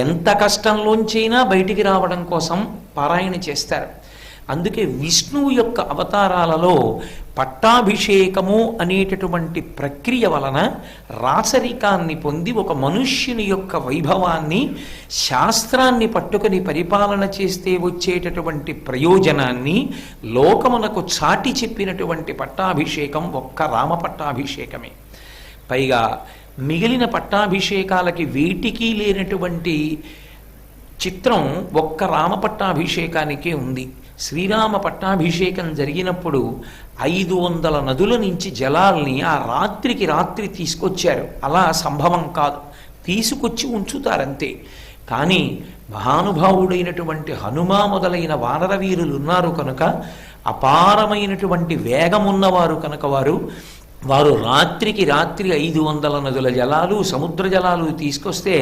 ఎంత కష్టంలోంచైనా బయటికి రావడం కోసం పారాయణ చేస్తారు. అందుకే విష్ణువు యొక్క అవతారాలలో పట్టాభిషేకము అనేటటువంటి ప్రక్రియ వలన రాచరికాన్ని పొంది ఒక మనుష్యుని యొక్క వైభవాన్ని, శాస్త్రాన్ని పట్టుకొని పరిపాలన చేస్తే వచ్చేటటువంటి ప్రయోజనాన్ని లోకమునకు చాటి చెప్పినటువంటి పట్టాభిషేకం ఒక్క రామ పట్టాభిషేకమే. పైగా మిగిలిన పట్టాభిషేకాలకి వేటికి లేనటువంటి చిత్రం ఒక్క రామ పట్టాభిషేకానికే ఉంది. శ్రీరామ పట్టాభిషేకం జరిగినప్పుడు 500 నదుల నుంచి జలాల్ని ఆ రాత్రికి రాత్రి తీసుకొచ్చారు. అలా సంభవం కాదు, తీసుకొచ్చి ఉంచుతారంతే. కానీ మహానుభావుడైనటువంటి హనుమ మొదలైన వానర వీరులు ఉన్నారు కనుక, అపారమైనటువంటి వేగమున్నవారు కనుక వారు రాత్రికి రాత్రి 500 నదుల జలాలు, సముద్ర జలాలు తీసుకొస్తే